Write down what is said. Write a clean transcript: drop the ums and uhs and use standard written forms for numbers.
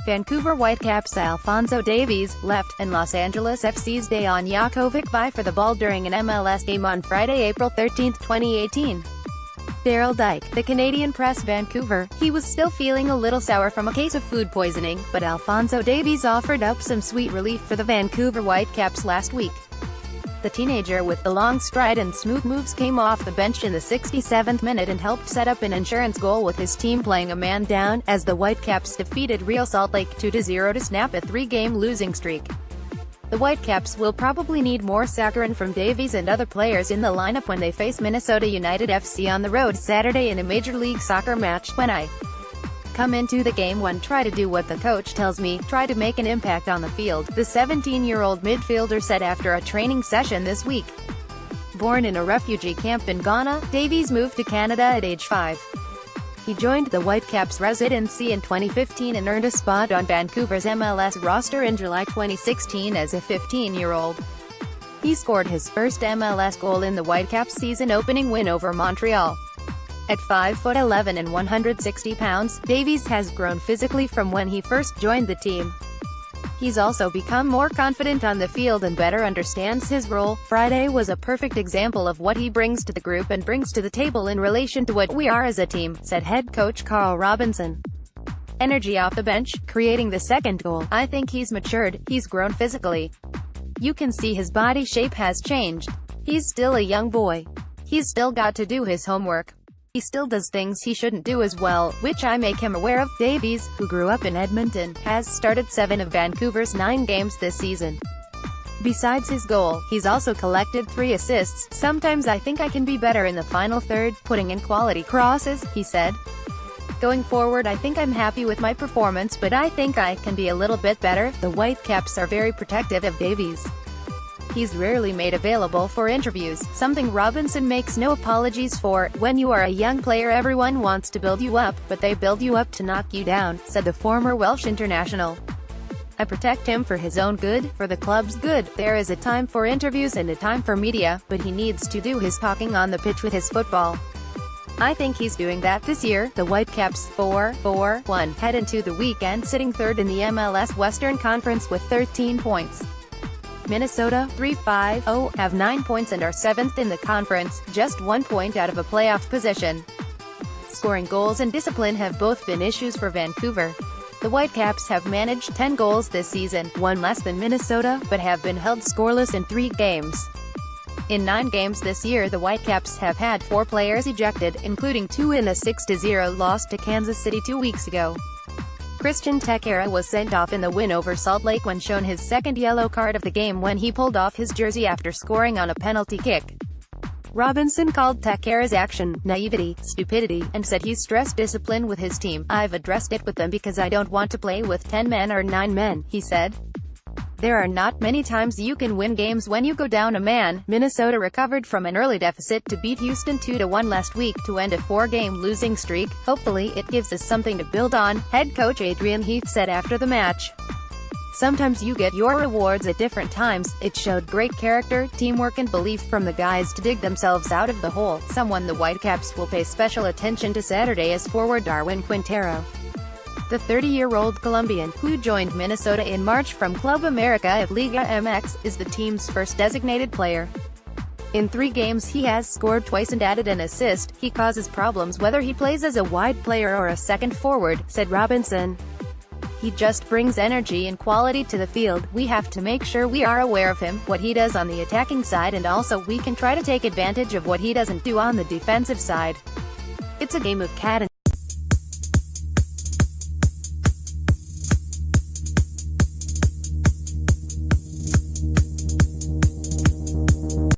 Vancouver Whitecaps Alphonso Davies left, and Los Angeles FC's Jakovic vie for the ball during an MLS game on Friday, April 13, 2018. DARRYL DYCK, the Canadian Press Vancouver, he was still feeling a little sour from a case of food poisoning, but Alphonso Davies offered up some sweet relief for the Vancouver Whitecaps last week. The teenager with the long stride and smooth moves came off the bench in the 67th minute and helped set up an insurance goal with his team playing a man down, as the Whitecaps defeated Real Salt Lake 2-0 to snap a three-game losing streak. The Whitecaps will probably need more saccharine from Davies and other players in the lineup when they face Minnesota United FC on the road Saturday in a Major League Soccer match. When I come into the game, try to do what the coach tells me, try to make an impact on the field, the 17-year-old midfielder said after a training session this week. Born in a refugee camp in Ghana, Davies moved to Canada at age 5. He joined the Whitecaps residency in 2015 and earned a spot on Vancouver's MLS roster in July 2016 as a 15-year-old. He scored his first MLS goal in the Whitecaps season-opening win over Montreal. At 5'11" and 160 pounds, Davies has grown physically from when he first joined the team. He's also become more confident on the field and better understands his role. Friday was a perfect example of what he brings to the group and brings to the table in relation to what we are as a team, said head coach Carl Robinson. Energy off the bench, creating the second goal. I think he's matured, he's grown physically. You can see his body shape has changed. He's still a young boy. He's still got to do his homework. He still does things he shouldn't do as well, which I make him aware of. Davies, who grew up in Edmonton, has started 7 of Vancouver's 9 games this season. Besides his goal, he's also collected 3 assists. Sometimes I think I can be better in the final third, putting in quality crosses, he said. Going forward, I think I'm happy with my performance, but I think I can be a little bit better. The Whitecaps are very protective of Davies. He's rarely made available for interviews, something Robinson makes no apologies for. When you are a young player, everyone wants to build you up, but they build you up to knock you down, said the former Welsh international. I protect him for his own good, for the club's good. There is a time for interviews and a time for media, but he needs to do his talking on the pitch with his football. I think he's doing that this year. The Whitecaps 4-4-1 head into the weekend sitting third in the MLS Western Conference with 13 points. Minnesota, 3-5-0, have 9 points and are 7th in the conference, just 1 point out of a playoff position. Scoring goals and discipline have both been issues for Vancouver. The Whitecaps have managed 10 goals this season, 1 less than Minnesota, but have been held scoreless in 3 games. In 9 games this year, the Whitecaps have had 4 players ejected, including 2 in a 6-0 loss to Kansas City 2 weeks ago. Christian Teixeira was sent off in the win over Salt Lake when shown his second yellow card of the game when he pulled off his jersey after scoring on a penalty kick. Robinson called Teixeira's action naivety, stupidity, and said he's stressed discipline with his team. I've addressed it with them because I don't want to play with 10 men or 9 men, he said. There are not many times you can win games when you go down a man. Minnesota recovered from an early deficit to beat Houston 2-1 last week to end a 4-game losing streak. Hopefully, it gives us something to build on, head coach Adrian Heath said after the match. Sometimes you get your rewards at different times. It showed great character, teamwork and belief from the guys to dig themselves out of the hole. Someone the Whitecaps will pay special attention to Saturday is forward Darwin Quintero. The 30-year-old Colombian, who joined Minnesota in March from Club America at Liga MX, is the team's first designated player. In 3 games he has scored twice and added an assist. He causes problems whether he plays as a wide player or a second forward, said Robinson. He just brings energy and quality to the field. We have to make sure we are aware of him, what he does on the attacking side, and also we can try to take advantage of what he doesn't do on the defensive side. It's a game of cat and